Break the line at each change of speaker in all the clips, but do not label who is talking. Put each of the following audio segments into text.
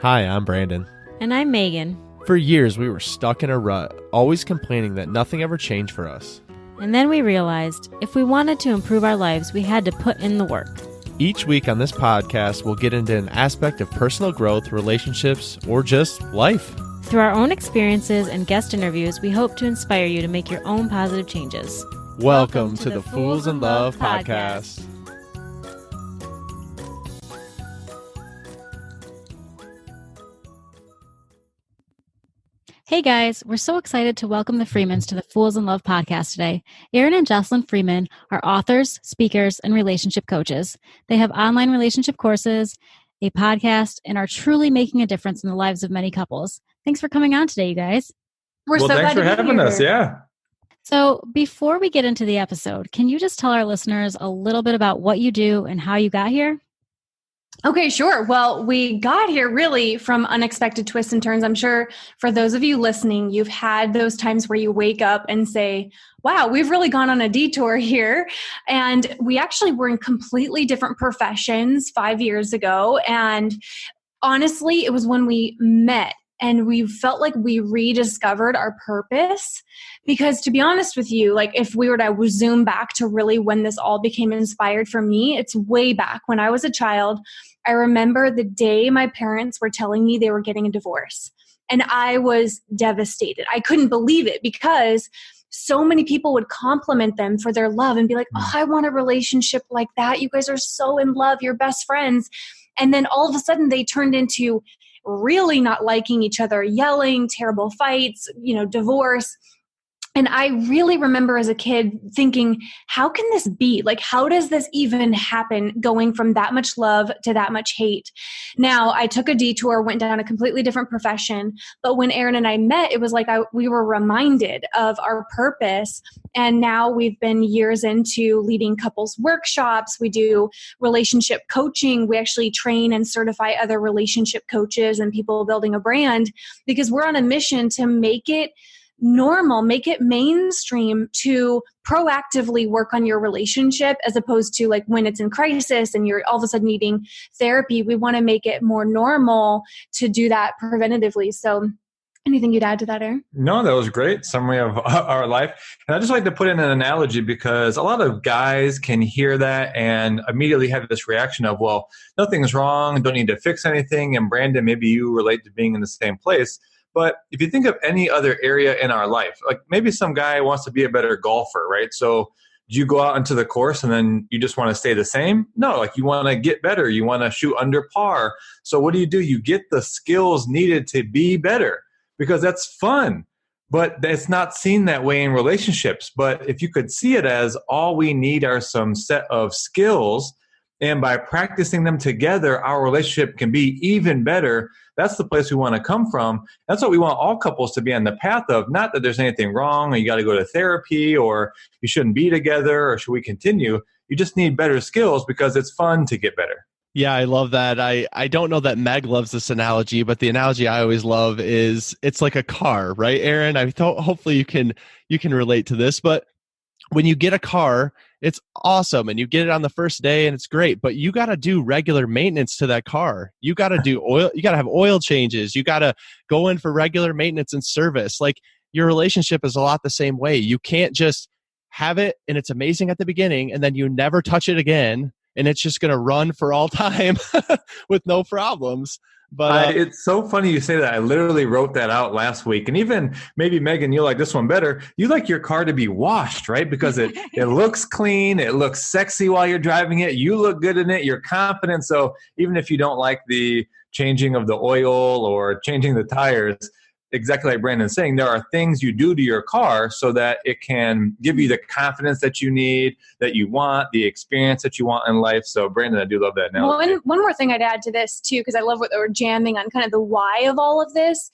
Hi, I'm Brandon.
And I'm Megan.
For years, we were stuck in a rut, always complaining that nothing ever changed for us.
And then we realized if we wanted to improve our lives, we had to put in the work.
Each week on this podcast, we'll get into an aspect of personal growth, relationships, or just life.
Through our own experiences and guest interviews, we hope to inspire you to make your own positive changes.
Welcome to the Fools in Love podcast.
Hey guys, we're so excited to welcome the Freemans to the Fools in Love podcast today. Aaron and Jocelyn Freeman are authors, speakers, and relationship coaches. They have online relationship courses, a podcast, and are truly making a difference in the lives of many couples. Thanks for coming on today, you guys.
We're so glad
thanks for having us. Yeah.
So before we get into the episode, can you just tell our listeners a little bit about what you do and how you got here?
Okay, sure. Well, we got here really from unexpected twists and turns. I'm sure for those of you listening, you've had those times where you wake up and say, wow, we've really gone on a detour here. And we actually were in completely different professions 5 years ago. And honestly, it was when we met and we felt like we rediscovered our purpose. Because to be honest with you, like if we were to zoom back to really when this all became inspired for me, it's way back when I was a child. I remember the day my parents were telling me they were getting a divorce. And I was devastated. I couldn't believe it because so many people would compliment them for their love and be like, oh, I want a relationship like that. You guys are so in love. You're best friends. And then all of a sudden they turned into really not liking each other, yelling, terrible fights, divorce. And I really remember as a kid thinking, how can this be? Like, how does this even happen going from that much love to that much hate? Now, I took a detour, went down a completely different profession. But when Aaron and I met, it was like we were reminded of our purpose. And now we've been years into leading couples workshops. We do relationship coaching. We actually train and certify other relationship coaches and people building a brand because we're on a mission to make it normal, make it mainstream to proactively work on your relationship as opposed to like when it's in crisis and you're all of a sudden needing therapy. We want to make it more normal to do that preventatively. So anything you'd add to that, Aaron?
No, that was a great summary of our life. And I just like to put in an analogy because a lot of guys can hear that and immediately have this reaction of, well, nothing's wrong, don't need to fix anything. And Brandon, maybe you relate to being in the same place. But if you think of any other area in our life, like maybe some guy wants to be a better golfer, right? So do you go out into the course and then you just want to stay the same? No, like you want to get better. You want to shoot under par. So what do? You get the skills needed to be better because that's fun. But it's not seen that way in relationships. But if you could see it as all we need are some set of skills, and by practicing them together, our relationship can be even better. That's the place we want to come from. That's what we want all couples to be on the path of. Not that there's anything wrong or you got to go to therapy or you shouldn't be together or should we continue. You just need better skills because it's fun to get better.
Yeah, I love that. I don't know that Meg loves this analogy, but the analogy I always love is it's like a car, right, Aaron? I thought hopefully you can relate to this, but when you get a car, it's awesome and you get it on the first day and it's great, but you got to do regular maintenance to that car. You got to do oil, you got to have oil changes. You got to go in for regular maintenance and service. Like your relationship is a lot the same way. You can't just have it and it's amazing at the beginning and then you never touch it again and it's just going to run for all time with no problems. But
it's so funny you say that. I literally wrote that out last week. And even maybe Megan, you like this one better. You like your car to be washed, right? Because it looks clean. It looks sexy while you're driving it. You look good in it. You're confident. So even if you don't like the changing of the oil or changing the tires, exactly like Brandon's saying, there are things you do to your car so that it can give you the confidence that you need, that you want, the experience that you want in life. So Brandon, I do love that analogy.
Well, one more thing I'd add to this too, because I love what we're jamming on kind of the why of all of this.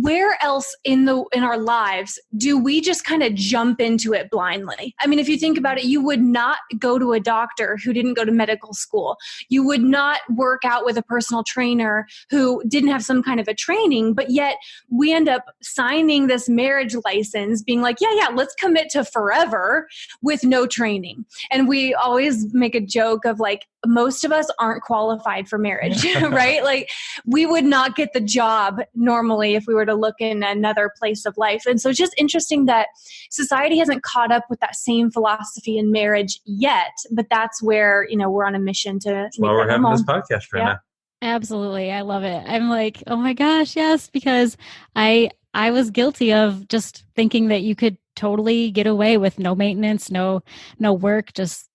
where else in our lives do we just kind of jump into it blindly? I mean, if you think about it, you would not go to a doctor who didn't go to medical school. You would not work out with a personal trainer who didn't have some kind of a training, but yet we end up signing this marriage license being like, yeah, let's commit to forever with no training. And we always make a joke of like, most of us aren't qualified for marriage, right? Like we would not get the job normally if we were to look in another place of life. And so it's just interesting that society hasn't caught up with that same philosophy in marriage yet, but that's where, we're on a mission to
that's why we're having this podcast right now.
Absolutely. I love it. I'm like, oh my gosh, yes, because I was guilty of just thinking that you could totally get away with no maintenance, no work, just,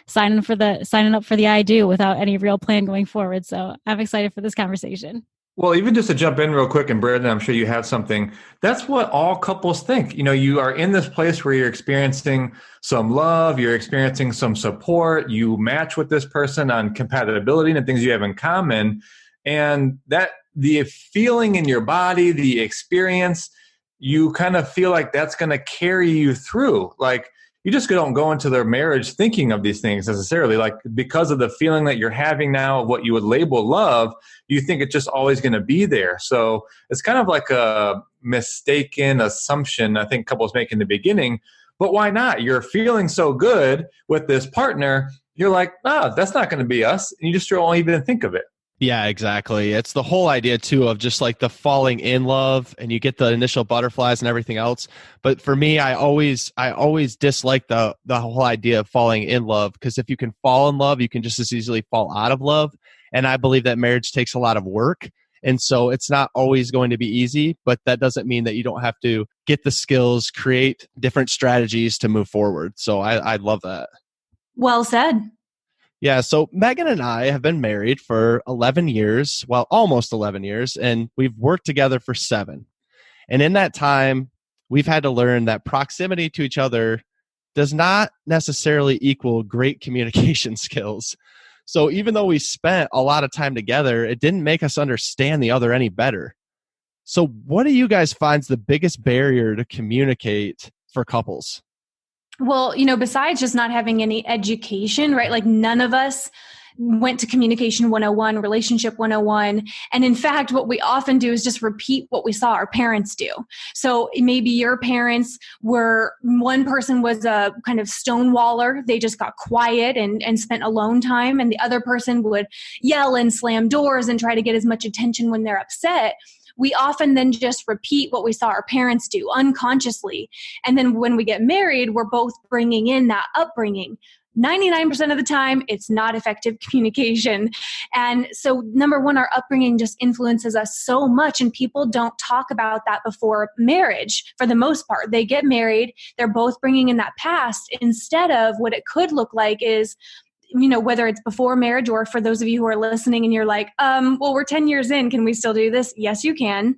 signing up for the I do without any real plan going forward. So I'm excited for this conversation.
Well, even just to jump in real quick, and Brandon, I'm sure you have something. That's what all couples think. You are in this place where you're experiencing some love, you're experiencing some support, you match with this person on compatibility and things you have in common. And that the feeling in your body, the experience, you kind of feel like that's going to carry you through. Like you just don't go into their marriage thinking of these things necessarily. Like because of the feeling that you're having now of what you would label love, you think it's just always going to be there. So it's kind of like a mistaken assumption I think couples make in the beginning. But why not? You're feeling so good with this partner. You're like, that's not going to be us. And you just don't even think of it.
Yeah, exactly. It's the whole idea too of just like the falling in love, and you get the initial butterflies and everything else. But for me, I always dislike the whole idea of falling in love, because if you can fall in love, you can just as easily fall out of love. And I believe that marriage takes a lot of work. And so it's not always going to be easy, but that doesn't mean that you don't have to get the skills, create different strategies to move forward. So I love that.
Well said.
Yeah, so Megan and I have been married for 11 years, well, almost 11 years, and we've worked together for 7. And in that time, we've had to learn that proximity to each other does not necessarily equal great communication skills. So even though we spent a lot of time together, it didn't make us understand the other any better. So what do you guys find is the biggest barrier to communicate for couples?
Well, besides just not having any education, right? Like none of us went to communication 101, relationship 101. And in fact, what we often do is just repeat what we saw our parents do. So maybe your parents one person was a kind of stonewaller. They just got quiet and spent alone time. And the other person would yell and slam doors and try to get as much attention when they're upset. We often then just repeat what we saw our parents do unconsciously. And then when we get married, we're both bringing in that upbringing. 99% of the time, it's not effective communication. And so number one, our upbringing just influences us so much, and people don't talk about that before marriage for the most part. They get married, they're both bringing in that past, instead of what it could look like is, whether it's before marriage, or for those of you who are listening and you're like, well, we're 10 years in, can we still do this? Yes, you can.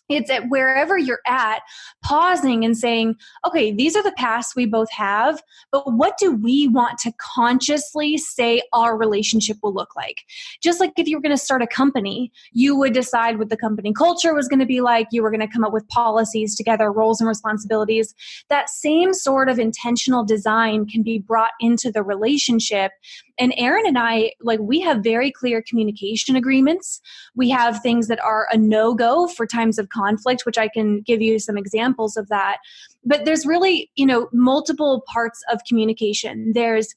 It's at wherever you're at, pausing and saying, okay, these are the pasts we both have, but what do we want to consciously say our relationship will look like? Just like if you were going to start a company, you would decide what the company culture was going to be like. You were going to come up with policies together, roles and responsibilities. That same sort of intentional design can be brought into the relationship. And Aaron and I, we have very clear communication agreements. We have things that are a no-go for times of conflict, which I can give you some examples of that. But there's really, multiple parts of communication. There's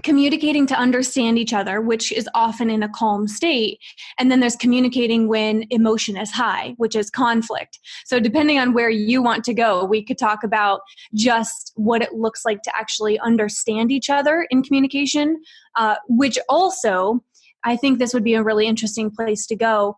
communicating to understand each other, which is often in a calm state. And then there's communicating when emotion is high, which is conflict. So depending on where you want to go, we could talk about just what it looks like to actually understand each other in communication, which also, I think this would be a really interesting place to go.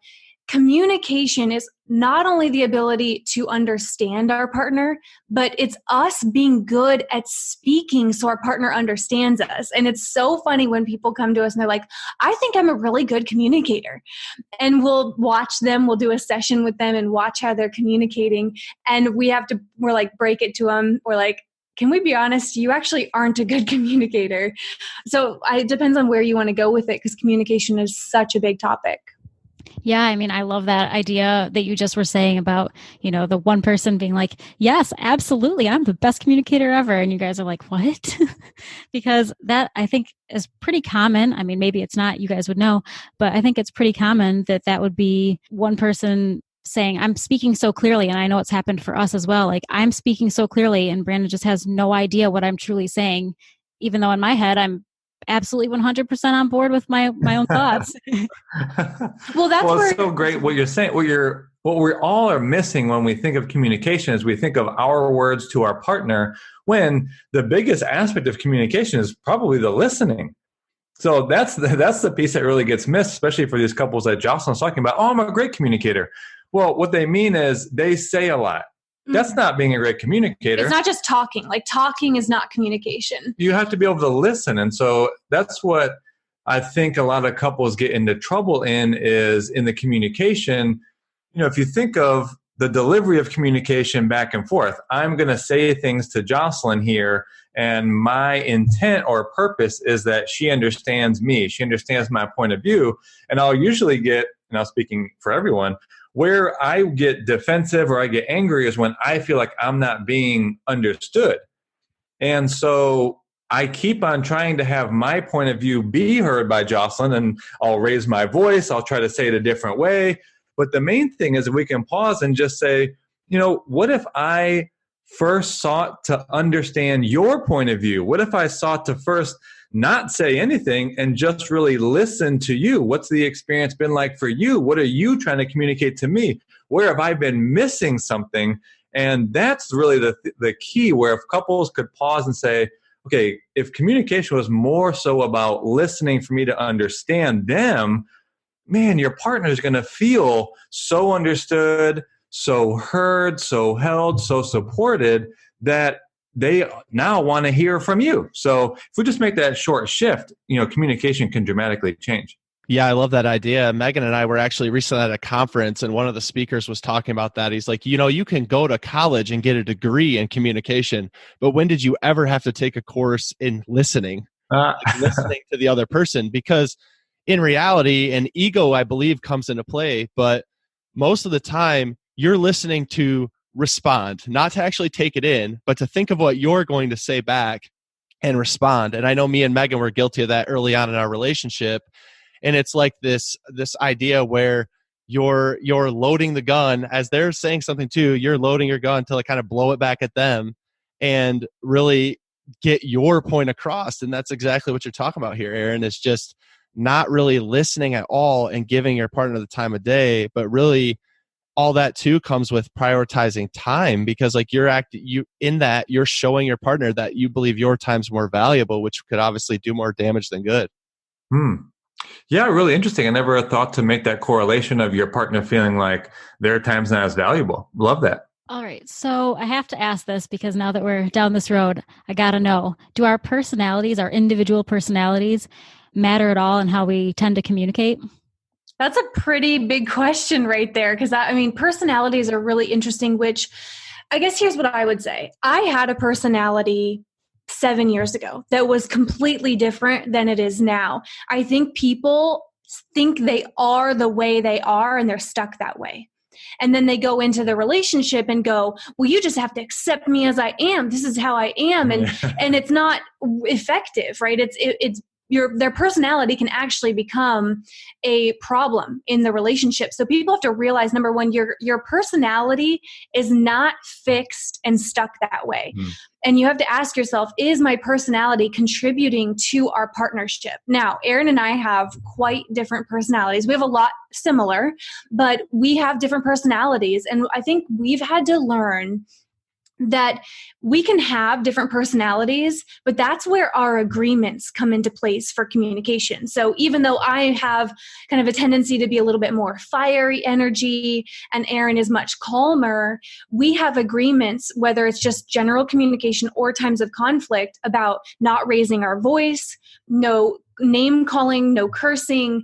Communication is not only the ability to understand our partner, but it's us being good at speaking so our partner understands us. And it's so funny when people come to us and they're like, I think I'm a really good communicator. And we'll watch them, we'll do a session with them and watch how they're communicating. And we're like, break it to them. We're like, can we be honest? You actually aren't a good communicator. So it depends on where you want to go with it, because communication is such a big topic.
Yeah, I mean, I love that idea that you just were saying about, the one person being like, yes, absolutely, I'm the best communicator ever. And you guys are like, what? Because that, I think, is pretty common. I mean, maybe it's not, you guys would know, but I think it's pretty common that would be one person saying, I'm speaking so clearly. And I know it's happened for us as well. Like, I'm speaking so clearly and Brandon just has no idea what I'm truly saying, even though in my head, I'm absolutely 100% on board with my own thoughts.
Well, that's
well, it's so great what you're saying. What we all are missing when we think of communication is we think of our words to our partner, when the biggest aspect of communication is probably the listening. So that's the piece that really gets missed, especially for these couples that Jocelyn's talking about. Oh, I'm a great communicator. Well, what they mean is they say a lot. That's not being a great communicator.
It's not just talking. Like, talking is not communication.
You have to be able to listen. And so that's what I think a lot of couples get into trouble in, is in the communication. You know, if you think of the delivery of communication back and forth, I'm going to say things to Jocelyn here, and my intent or purpose is that she understands me. She understands my point of view. And I'll usually get, and I'm speaking for everyone, where I get defensive or I get angry is when I feel like I'm not being understood. And so I keep on trying to have my point of view be heard by Jocelyn, and I'll raise my voice. I'll try to say it a different way. But the main thing is, if we can pause and just say, you know, what if I first sought to understand your point of view? What if I sought to first not say anything and just really listen to you? What's the experience been like for you? What are you trying to communicate to me? Where have I been missing something? And that's really the key, where if couples could pause and say, okay, if communication was more so about listening for me to understand them, man, your partner is going to feel so understood, so heard, so held, so supported, that they now want to hear from you. So if we just make that short shift, you know, communication can dramatically change.
Yeah, I love that idea. Megan and I were actually recently at a conference, and one of the speakers was talking about that. He's like, you know, you can go to college and get a degree in communication, but when did you ever have to take a course in listening? Listening to the other person? Because in reality, an ego, I believe, comes into play, but most of the time you're listening to respond, not to actually take it in, but to think of what you're going to say back and respond. And I know me and Megan were guilty of that early on in our relationship. And it's like this idea where you're loading the gun as they're saying something too. You're loading your gun to kind of blow it back at them and really get your point across. And that's exactly what you're talking about here, Aaron, is just not really listening at all and giving your partner the time of day, but really all that too comes with prioritizing time, because like you're showing your partner that you believe your time's more valuable, which could obviously do more damage than good.
Yeah, really interesting. I never thought to make that correlation of your partner feeling like their time's not as valuable. Love that.
All right. So I have to ask this, because now that we're down this road, I got to know, do our personalities, our individual personalities, matter at all in how we tend to communicate?
That's a pretty big question right there, because personalities are really interesting, which I guess here's what I would say. I had a personality 7 years ago that was completely different than it is now. I think people think they are the way they are and they're stuck that way. And then they go into the relationship and go, well, you just have to accept me as I am. This is how I am. And it's not effective, right? It's their personality can actually become a problem in the relationship. So people have to realize, number one, your personality is not fixed and stuck that way. And you have to ask yourself, is my personality contributing to our partnership? Now, Aaron and I have quite different personalities. We have a lot similar, but we have different personalities. And I think we've had to learn that we can have different personalities, but that's where our agreements come into place for communication. So even though I have kind of a tendency to be a little bit more fiery energy and Aaron is much calmer, we have agreements, whether it's just general communication or times of conflict, about not raising our voice, no name calling, no cursing,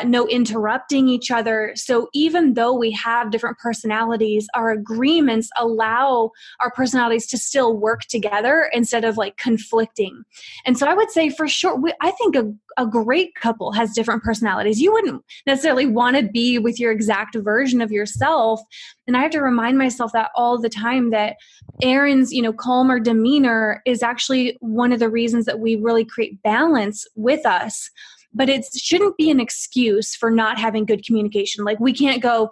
no interrupting each other. So even though we have different personalities, our agreements allow our personalities to still work together instead of like conflicting. And so I would say for sure, I think a great couple has different personalities. You wouldn't necessarily want to be with your exact version of yourself. And I have to remind myself that all the time, that Aaron's, calmer demeanor is actually one of the reasons that we really create balance with us. But it shouldn't be an excuse for not having good communication. Like we can't go,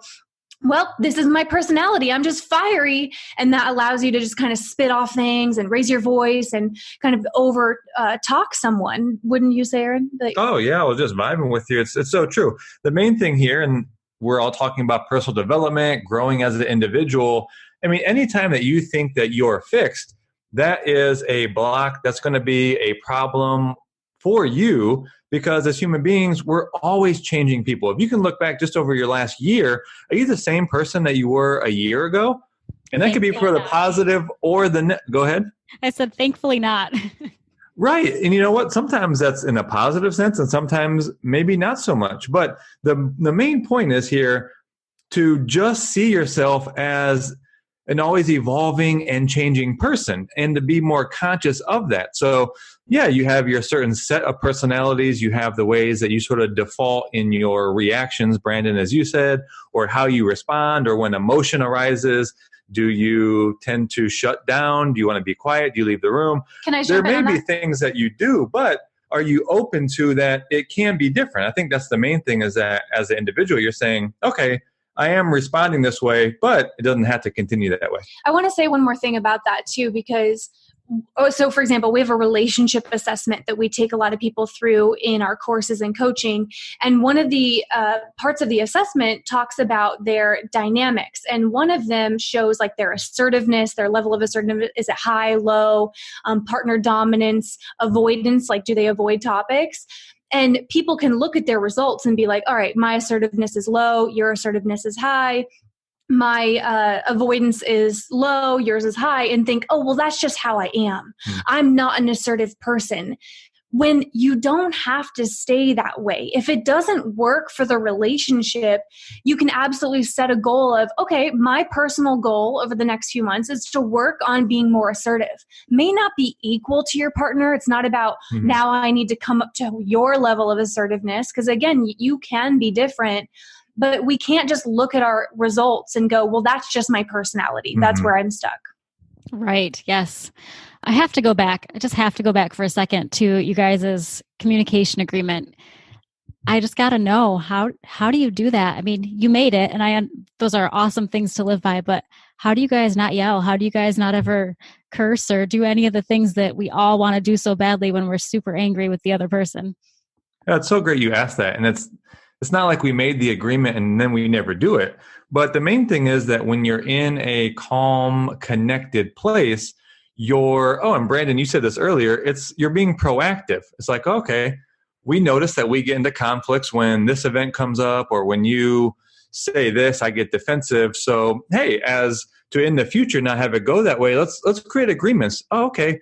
well, this is my personality. I'm just fiery. And that allows you to just kind of spit off things and raise your voice and kind of over talk someone. Wouldn't you say, Aaron?
Oh, yeah. I was just vibing with you. It's so true. The main thing here, and we're all talking about personal development, growing as an individual. I mean, anytime that you think that you're fixed, that is a block. That's going to be a problem for you, because as human beings, we're always changing people. If you can look back just over your last year, are you the same person that you were a year ago? And that could be for the positive or the go ahead.
I said, thankfully not.
Right. And you know what? Sometimes that's in a positive sense and sometimes maybe not so much. But the main point is here to just see yourself as an always evolving and changing person and to be more conscious of that. So yeah, you have your certain set of personalities. You have the ways that you sort of default in your reactions, Brandon, as you said, or how you respond, or when emotion arises. Do you tend to shut down? Do you want to be quiet? Do you leave the room? There may be things that you do, but are you open to that? It can be different. I think that's the main thing, is that as an individual, you're saying, okay, I am responding this way, but it doesn't have to continue that way.
I want to say one more thing about that too, because so for example, we have a relationship assessment that we take a lot of people through in our courses and coaching. And one of the parts of the assessment talks about their dynamics. And one of them shows like their assertiveness, their level of assertiveness. Is it high, low, partner dominance, avoidance? Like, do they avoid topics? And people can look at their results and be like, all right, my assertiveness is low, your assertiveness is high. My avoidance is low, yours is high, and think, oh, well, that's just how I am. I'm not an assertive person. When you don't have to stay that way. If it doesn't work for the relationship, you can absolutely set a goal of, okay, my personal goal over the next few months is to work on being more assertive. May not be equal to your partner. It's not about now I need to come up to your level of assertiveness, because again, you can be different. But we can't just look at our results and go, well, that's just my personality. That's where I'm stuck.
Right. Yes. I have to go back. I just have to go back for a second to you guys' communication agreement. I just got to know, how do you do that? I mean, you made it, and those are awesome things to live by, but how do you guys not yell? How do you guys not ever curse or do any of the things that we all want to do so badly when we're super angry with the other person?
Yeah, it's so great you asked that. And it's not like we made the agreement and then we never do it. But the main thing is that when you're in a calm, connected place, and Brandon, you said this earlier, you're being proactive. It's like, okay, we notice that we get into conflicts when this event comes up, or when you say this, I get defensive. So, hey, as to in the future not have it go that way, let's create agreements. Oh, okay.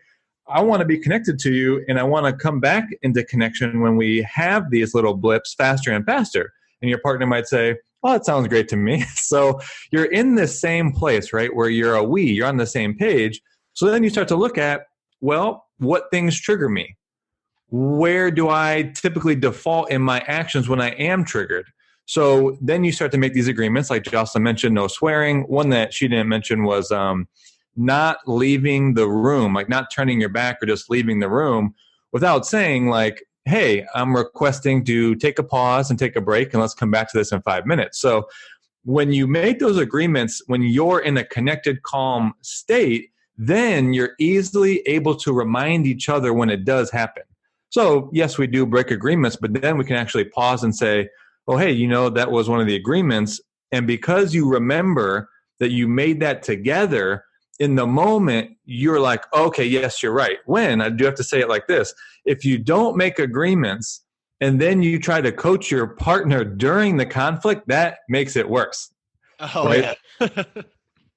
I want to be connected to you, and I want to come back into connection when we have these little blips faster and faster. And your partner might say, oh, that sounds great to me. So you're in the same place, right, where you're on the same page. So then you start to look at, well, what things trigger me? Where do I typically default in my actions when I am triggered? So then you start to make these agreements, like Jocelyn mentioned, no swearing. One that she didn't mention was not leaving the room, like not turning your back or just leaving the room without saying like, hey, I'm requesting to take a pause and take a break, and let's come back to this in 5 minutes. So when you make those agreements, when you're in a connected, calm state, then you're easily able to remind each other when it does happen. So yes, we do break agreements, but then we can actually pause and say, oh, hey, that was one of the agreements. And because you remember that you made that together, in the moment, you're like, okay, yes, you're right. When? I do have to say it like this. If you don't make agreements and then you try to coach your partner during the conflict, that makes it worse.
Oh,
right? Yeah.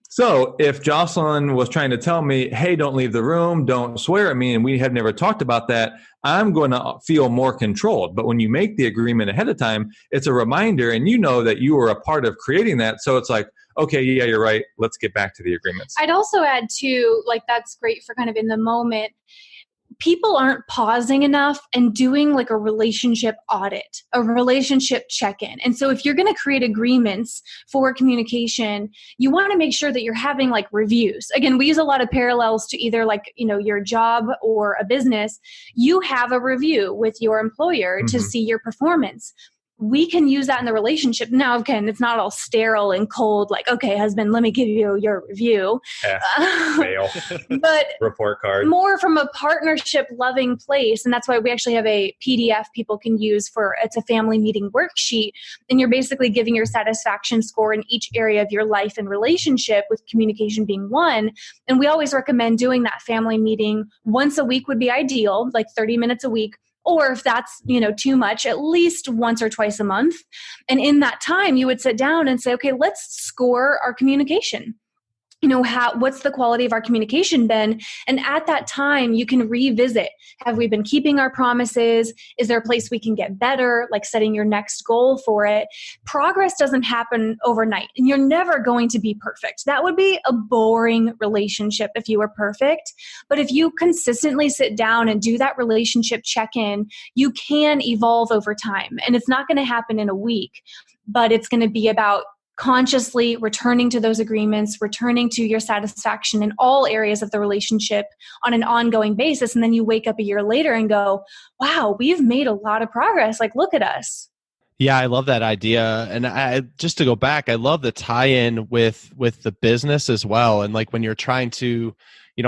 So if Jocelyn was trying to tell me, hey, don't leave the room, don't swear at me, and we had never talked about that, I'm going to feel more controlled. But when you make the agreement ahead of time, it's a reminder, and you know that you were a part of creating that. So it's like, okay, yeah, you're right. Let's get back to the agreements.
I'd also add too, like that's great for kind of in the moment. People aren't pausing enough and doing like a relationship audit, a relationship check-in. And so if you're going to create agreements for communication, you want to make sure that you're having like reviews. Again, we use a lot of parallels to either like, your job or a business. You have a review with your employer to see your performance. we can use that in the relationship. Now, again, it's not all sterile and cold, like, okay, husband, let me give you your review.
Mail.
But
report card.
More from a partnership loving place. And that's why we actually have a PDF people can use it's a family meeting worksheet. And you're basically giving your satisfaction score in each area of your life and relationship, with communication being one. And we always recommend doing that family meeting once a week would be ideal, like 30 minutes a week. Or if that's, too much, at least once or twice a month. And in that time, you would sit down and say, okay, let's score our communication. What's the quality of our communication been? And at that time, you can revisit. Have we been keeping our promises? Is there a place we can get better? Like setting your next goal for it. Progress doesn't happen overnight, and you're never going to be perfect. That would be a boring relationship if you were perfect. But if you consistently sit down and do that relationship check-in, you can evolve over time. And it's not going to happen in a week, but it's going to be about consciously returning to those agreements, returning to your satisfaction in all areas of the relationship on an ongoing basis. And then you wake up a year later and go, wow, we've made a lot of progress. Like, look at us.
Yeah, I love that idea. And just to go back, I love the tie-in with the business as well. And like when you're trying to,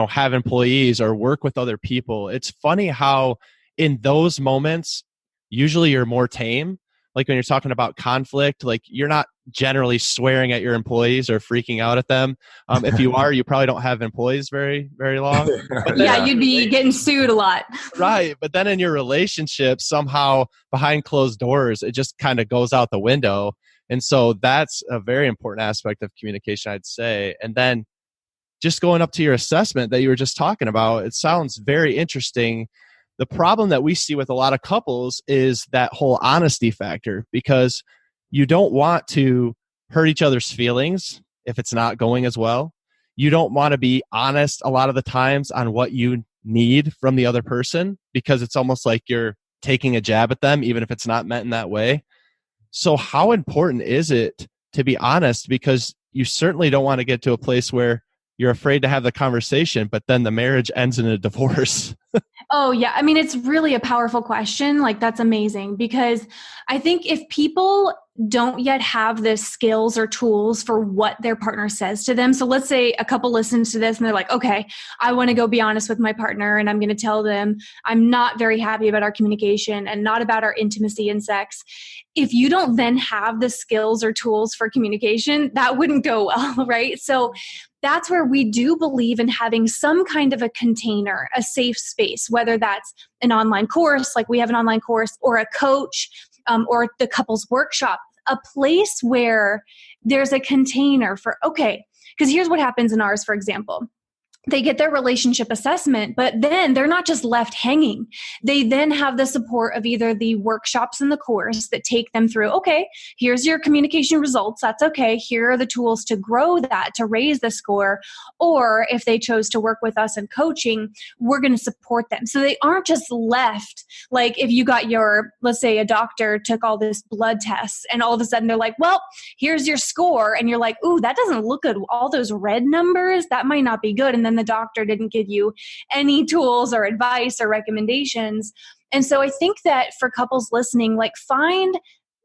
have employees or work with other people, it's funny how in those moments, usually you're more tame. Like when you're talking about conflict, like you're not generally swearing at your employees or freaking out at them. If you are, you probably don't have employees very, very long.
Yeah, you'd be getting sued a lot.
Right. But then in your relationship, somehow behind closed doors, it just kind of goes out the window. And so that's a very important aspect of communication, I'd say. And then just going up to your assessment that you were just talking about, it sounds very interesting. The problem that we see with a lot of couples is that whole honesty factor, because you don't want to hurt each other's feelings if it's not going as well. You don't want to be honest a lot of the times on what you need from the other person, because it's almost like you're taking a jab at them, even if it's not meant in that way. So how important is it to be honest? Because you certainly don't want to get to a place where you're afraid to have the conversation, but then the marriage ends in a divorce.
Oh, yeah. I mean, it's really a powerful question. Like, that's amazing, because I think if people don't yet have the skills or tools for what their partner says to them. So let's say a couple listens to this and they're like, okay, I want to go be honest with my partner, and I'm going to tell them I'm not very happy about our communication and not about our intimacy and sex. If you don't then have the skills or tools for communication, that wouldn't go well, right? So that's where we do believe in having some kind of a container, a safe space, whether that's an online course, like we have an online course, or a coach, or the couples workshop, a place where there's a container for, okay, because here's what happens in ours, for example. They get their relationship assessment, but then they're not just left hanging. They then have the support of either the workshops in the course that take them through, okay, here's your communication results. That's okay. Here are the tools to grow that, to raise the score. Or if they chose to work with us in coaching, we're going to support them. So they aren't just left, like if you got let's say a doctor took all this blood tests and all of a sudden they're like, well, here's your score. And you're like, ooh, that doesn't look good. All those red numbers, that might not be good. And then the doctor didn't give you any tools or advice or recommendations. And so I think that for couples listening, like find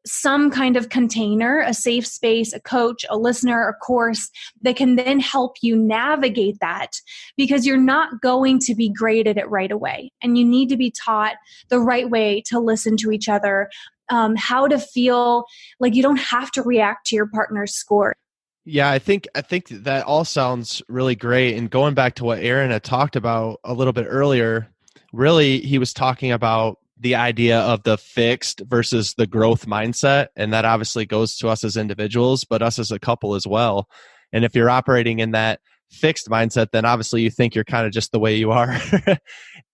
some kind of container, a safe space, a coach, a listener, a course that can then help you navigate that, because you're not going to be great at it right away. And you need to be taught the right way to listen to each other, how to feel like you don't have to react to your partner's score.
Yeah, I think that all sounds really great. And going back to what Aaron had talked about a little bit earlier, really he was talking about the idea of the fixed versus the growth mindset. And that obviously goes to us as individuals, but us as a couple as well. And if you're operating in that fixed mindset, then obviously you think you're kind of just the way you are.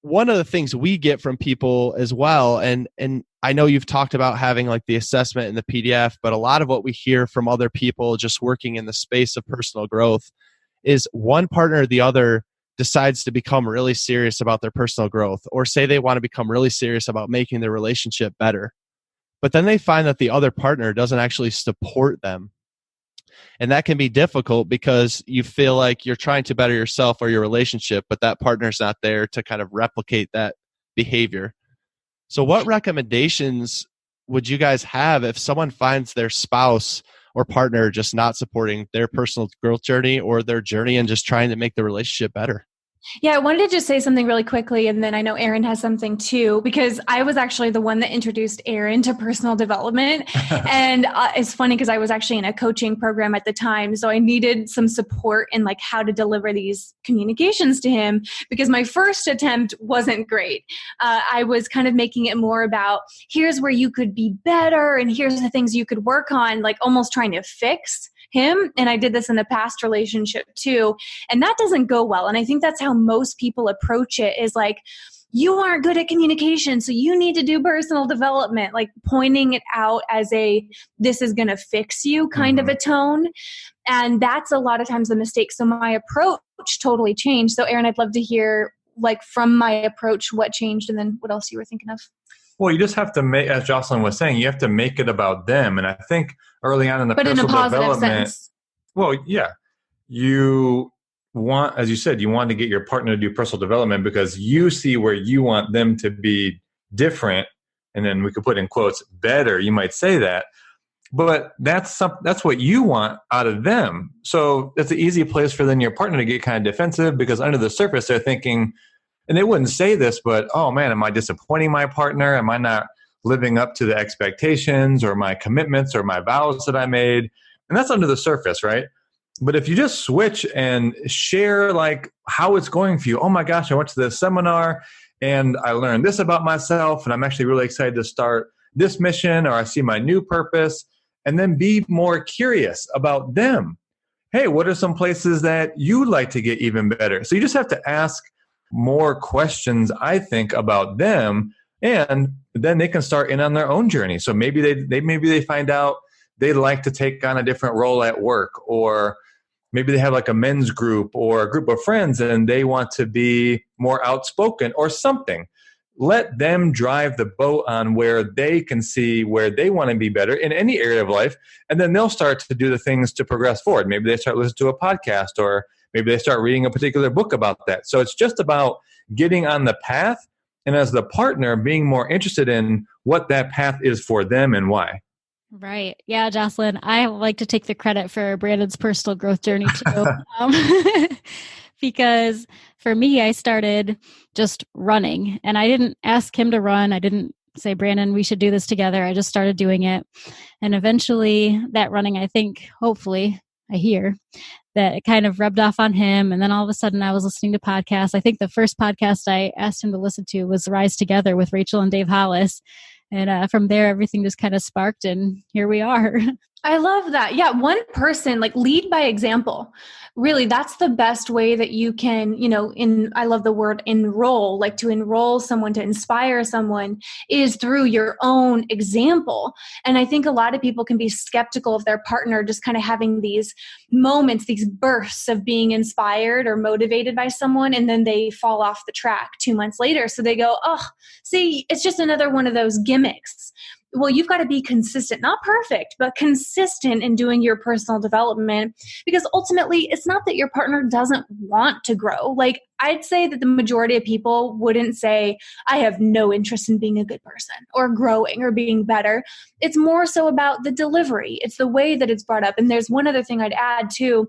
One of the things we get from people as well, and I know you've talked about having like the assessment and the PDF, but a lot of what we hear from other people just working in the space of personal growth is one partner or the other decides to become really serious about their personal growth, or say they want to become really serious about making their relationship better. But then they find that the other partner doesn't actually support them. And that can be difficult because you feel like you're trying to better yourself or your relationship, but that partner's not there to kind of replicate that behavior. So what recommendations would you guys have if someone finds their spouse or partner just not supporting their personal growth journey or their journey and just trying to make the relationship better?
Yeah, I wanted to just say something really quickly, and then I know Aaron has something too, because I was actually the one that introduced Aaron to personal development. And it's funny because I was actually in a coaching program at the time, so I needed some support in like how to deliver these communications to him, because my first attempt wasn't great. I was kind of making it more about here's where you could be better, and here's the things you could work on, like almost trying to fix him. And I did this in a past relationship too. And that doesn't go well. And I think that's how most people approach it, is like, you aren't good at communication, so you need to do personal development, like pointing it out as a, this is going to fix you kind of a tone. And that's a lot of times the mistake. So my approach totally changed. So Aaron, I'd love to hear like from my approach, what changed, and then what else you were thinking of.
Well, you just have to make, as Jocelyn was saying, you have to make it about them. And I think early on in the personal development, sense. Well, yeah, you want, as you said, you want to get your partner to do personal development because you see where you want them to be different. And then we could put in quotes, better, you might say that. But that's what you want out of them. So that's an easy place for then your partner to get kind of defensive, because under the surface, they're thinking, and they wouldn't say this, but, oh man, am I disappointing my partner? Am I not living up to the expectations or my commitments or my vows that I made? And that's under the surface, right? But if you just switch and share like how it's going for you, oh my gosh, I went to this seminar and I learned this about myself, and I'm actually really excited to start this mission, or I see my new purpose, and then be more curious about them. Hey, what are some places that you'd like to get even better? So you just have to ask more questions, I think, about them, and then they can start in on their own journey. So maybe they find out they'd like to take on a different role at work, or maybe they have like a men's group or a group of friends and they want to be more outspoken or something. Let them drive the boat on where they can see where they want to be better in any area of life, and then they'll start to do the things to progress forward. Maybe they start listening to a podcast, or maybe they start reading a particular book about that. So it's just about getting on the path, and as the partner, being more interested in what that path is for them and why.
Right. Yeah, Jocelyn, I like to take the credit for Brandon's personal growth journey too. Because for me, I started just running, and I didn't ask him to run. I didn't say, Brandon, we should do this together. I just started doing it. And eventually that running, I think, hopefully, I hear that it kind of rubbed off on him. And then all of a sudden I was listening to podcasts. I think the first podcast I asked him to listen to was Rise Together with Rachel and Dave Hollis. And from there, everything just kind of sparked, and here we are.
I love that. Yeah. One person, like, lead by example. Really, that's the best way that you can, I love the word enroll, like to enroll someone, to inspire someone, is through your own example. And I think a lot of people can be skeptical of their partner just kind of having these moments, these bursts of being inspired or motivated by someone, and then they fall off the track 2 months later. So they go, oh, see, it's just another one of those gimmicks. Well, you've got to be consistent, not perfect, but consistent in doing your personal development, because ultimately it's not that your partner doesn't want to grow. Like, I'd say that the majority of people wouldn't say, I have no interest in being a good person or growing or being better. It's more so about the delivery. It's the way that it's brought up. And there's one other thing I'd add too.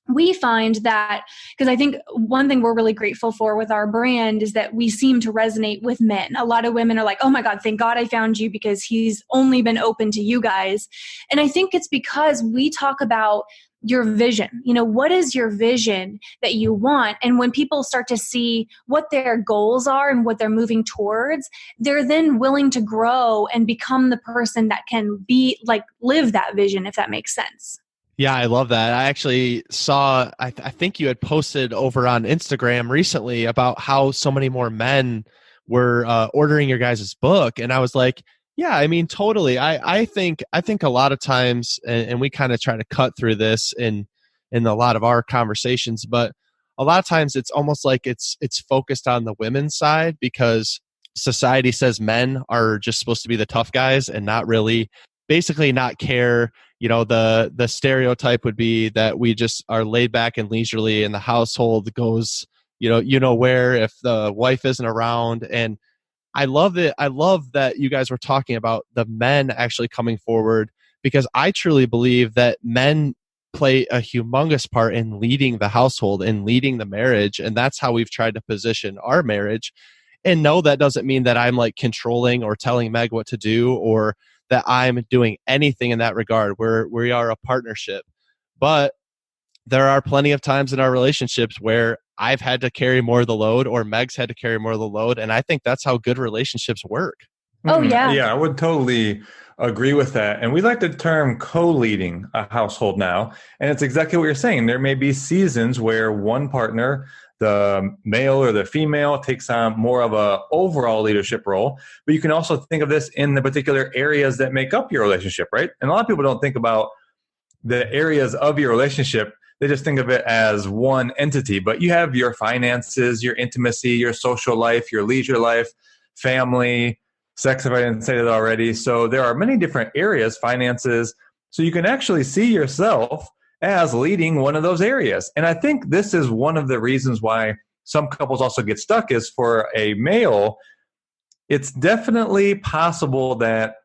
We find that, because I think one thing we're really grateful for with our brand is that we seem to resonate with men. A lot of women are like, oh my God, thank God I found you, because he's only been open to you guys. And I think it's because we talk about your vision. What is your vision that you want? And when people start to see what their goals are and what they're moving towards, they're then willing to grow and become the person that can live that vision, if that makes sense.
Yeah, I love that. I actually saw, I think you had posted over on Instagram recently about how so many more men were ordering your guys' book. And I was like, yeah, I mean, totally. I think a lot of times, and we kind of try to cut through this in a lot of our conversations, but a lot of times it's almost like it's focused on the women's side, because society says men are just supposed to be the tough guys and not really, basically not care. The stereotype would be that we just are laid back and leisurely, and the household goes, where if the wife isn't around. And I love it. I love that you guys were talking about the men actually coming forward, because I truly believe that men play a humongous part in leading the household and leading the marriage. And that's how we've tried to position our marriage. And no, that doesn't mean that I'm like controlling or telling Meg what to do, or that I'm doing anything in that regard. We are a partnership. But there are plenty of times in our relationships where I've had to carry more of the load, or Meg's had to carry more of the load. And I think that's how good relationships work.
Oh, yeah.
Yeah, I would totally agree with that. And we like the term co-leading a household now. And it's exactly what you're saying. There may be seasons where one partner, the male or the female, takes on more of a overall leadership role. But you can also think of this in the particular areas that make up your relationship, right? And a lot of people don't think about the areas of your relationship. They just think of it as one entity. But you have your finances, your intimacy, your social life, your leisure life, family, sex, if I didn't say that already. So there are many different areas, finances. So you can actually see yourself as leading one of those areas. And I think this is one of the reasons why some couples also get stuck is for a male, it's definitely possible that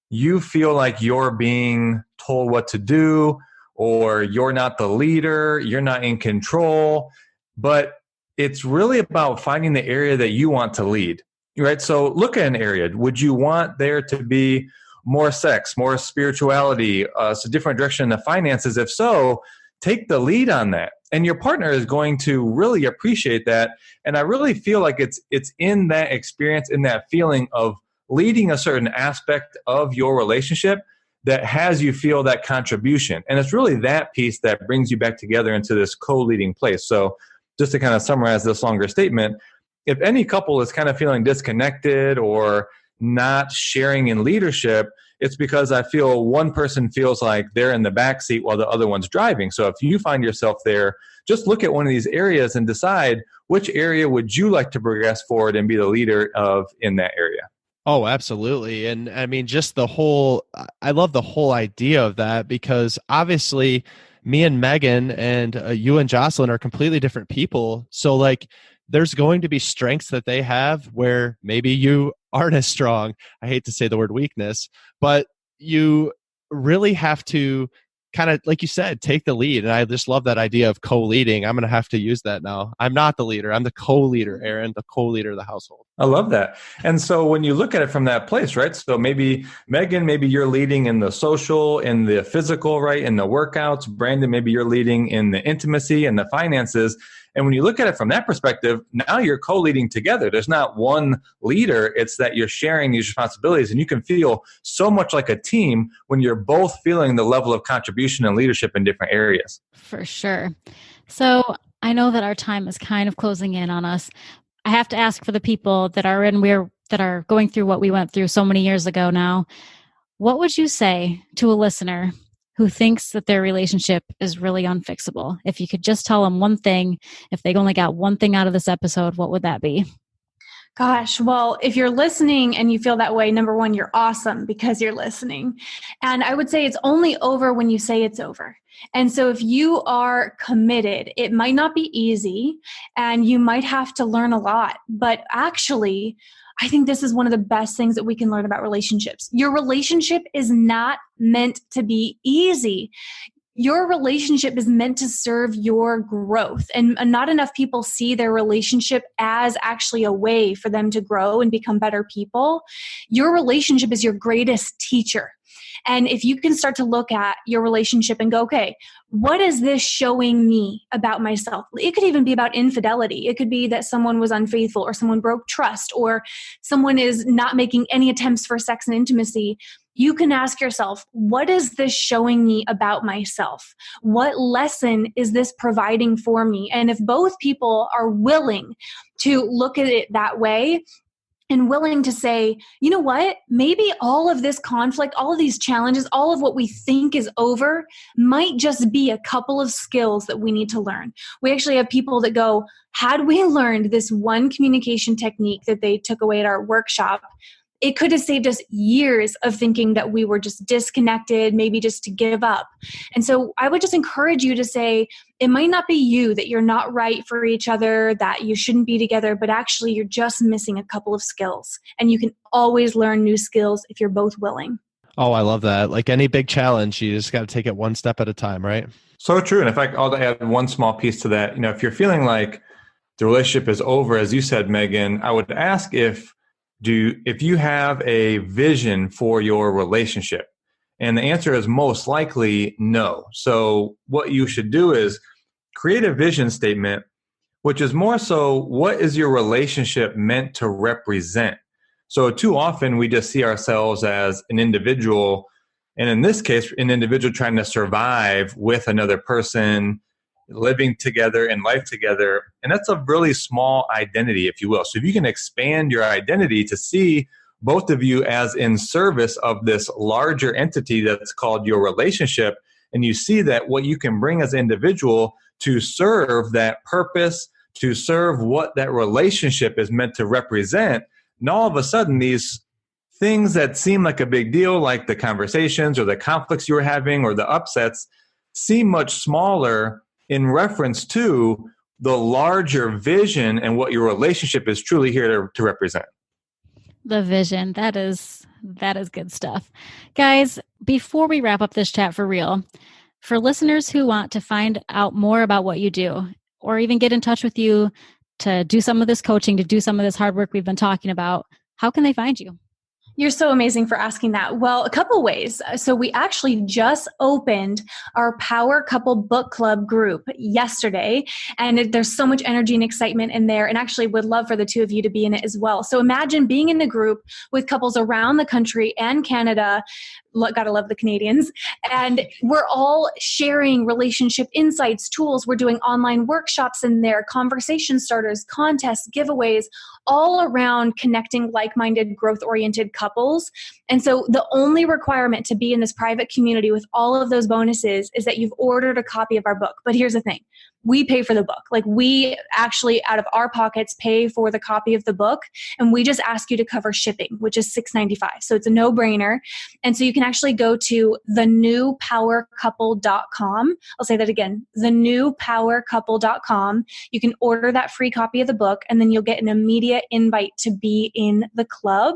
you feel like you're being told what to do, or you're not the leader, you're not in control, but it's really about finding the area that you want to lead, right? So look at an area. Would you want there to be more sex, more spirituality, so different direction in the finances? If so, take the lead on that. And your partner is going to really appreciate that. And I really feel like it's in that experience, in that feeling of leading a certain aspect of your relationship that has you feel that contribution. And it's really that piece that brings you back together into this co-leading place. So just to kind of summarize this longer statement, if any couple is kind of feeling disconnected or not sharing in leadership, it's because I feel one person feels like they're in the back seat while the other one's driving. So if you find yourself there, just look at one of these areas and decide which area would you like to progress forward and be the leader of in that area.
Oh, absolutely. And I mean, I love the whole idea of that, because obviously me and Megan and you and Jocelyn are completely different people. So like, there's going to be strengths that they have where maybe you aren't as strong. I hate to say the word weakness, but you really have to kind of, like you said, take the lead. And I just love that idea of co-leading. I'm going to have to use that now. I'm not the leader. I'm the co-leader, Aaron, the co-leader of the household.
I love that. And so when you look at it from that place, right? So maybe Megan, maybe you're leading in the social, in the physical, right? In the workouts. Brandon, maybe you're leading in the intimacy and the finances. And when you look at it from that perspective, now you're co-leading together. There's not one leader. It's that you're sharing these responsibilities, and you can feel so much like a team when you're both feeling the level of contribution and leadership in different areas.
For sure. So I know that our time is kind of closing in on us. I have to ask for the people that are going through what we went through so many years ago now. What would you say to a listener who thinks that their relationship is really unfixable? If you could just tell them one thing, if they only got one thing out of this episode, what would that be?
Gosh, well, if you're listening and you feel that way, number one, you're awesome because you're listening. And I would say it's only over when you say it's over. And so if you are committed, it might not be easy and you might have to learn a lot, but actually, I think this is one of the best things that we can learn about relationships. Your relationship is not meant to be easy. Your relationship is meant to serve your growth. And not enough people see their relationship as actually a way for them to grow and become better people. Your relationship is your greatest teacher. And if you can start to look at your relationship and go, okay, what is this showing me about myself? It could even be about infidelity. It could be that someone was unfaithful, or someone broke trust, or someone is not making any attempts for sex and intimacy. You can ask yourself, what is this showing me about myself? What lesson is this providing for me? And if both people are willing to look at it that way, and willing to say, you know what, maybe all of this conflict, all of these challenges, all of what we think is over might just be a couple of skills that we need to learn. We actually have people that go, had we learned this one communication technique that they took away at our workshop, it could have saved us years of thinking that we were just disconnected, maybe just to give up. And so I would just encourage you to say, it might not be you, that you're not right for each other, that you shouldn't be together, but actually you're just missing a couple of skills. And you can always learn new skills if you're both willing.
Oh, I love that. Like any big challenge, you just got to take it one step at a time, right?
So true. And if I'll add one small piece to that, if you're feeling like the relationship is over, as you said, Megan, I would ask if you have a vision for your relationship. And the answer is most likely no. So what you should do is create a vision statement, which is more so, what is your relationship meant to represent? So too often we just see ourselves as an individual, and in this case, an individual trying to survive with another person, living together and life together. And that's a really small identity, if you will. So if you can expand your identity to see both of you as in service of this larger entity that's called your relationship, and you see that what you can bring as an individual to serve that purpose, to serve what that relationship is meant to represent, and all of a sudden these things that seem like a big deal, like the conversations or the conflicts you were having or the upsets, seem much smaller in reference to the larger vision and what your relationship is truly here to represent.
The vision. That is good stuff. Guys, before we wrap up this chat for real, for listeners who want to find out more about what you do, or even get in touch with you to do some of this coaching, to do some of this hard work we've been talking about, how can they find you?
You're so amazing for asking that. Well, a couple ways. So we actually just opened our Power Couple Book Club group yesterday, and there's so much energy and excitement in there, and actually would love for the two of you to be in it as well. So imagine being in a group with couples around the country and Canada. Gotta love the Canadians. And we're all sharing relationship insights, tools. We're doing online workshops in there, conversation starters, contests, giveaways, all around connecting like-minded, growth-oriented couples. And so the only requirement to be in this private community with all of those bonuses is that you've ordered a copy of our book. But here's the thing. We pay for the book. Like, we actually, out of our pockets, pay for the copy of the book. And we just ask you to cover shipping, which is $6.95. So it's a no-brainer. And so you can actually go to thenewpowercouple.com. I'll say that again, thenewpowercouple.com. You can order that free copy of the book, and then you'll get an immediate invite to be in the club.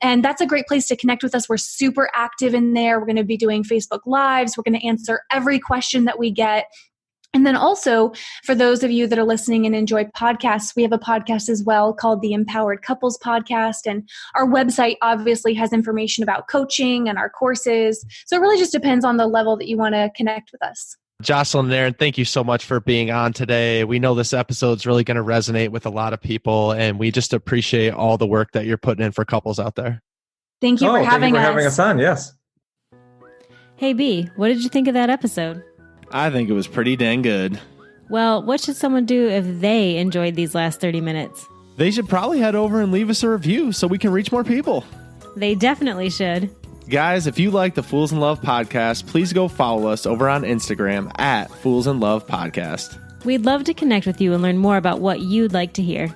And that's a great place to connect with us. We're super active in there. We're going to be doing Facebook Lives. We're going to answer every question that we get. And then also, for those of you that are listening and enjoy podcasts, we have a podcast as well called the Empowered Couples Podcast. And our website obviously has information about coaching and our courses. So it really just depends on the level that you want to connect with us.
Jocelyn and Aaron, thank you so much for being on today. We know this episode's really going to resonate with a lot of people, and we just appreciate all the work that you're putting in for couples out there.
Thank you for having us.
Having us on. Yes.
Hey, B, what did you think of that episode?
I think it was pretty dang good.
Well, what should someone do if they enjoyed these last 30 minutes?
They should probably head over and leave us a review so we can reach more people.
They definitely should.
Guys, if you like the Fools in Love podcast, please go follow us over on Instagram at Fools in Love Podcast.
We'd love to connect with you and learn more about what you'd like to hear.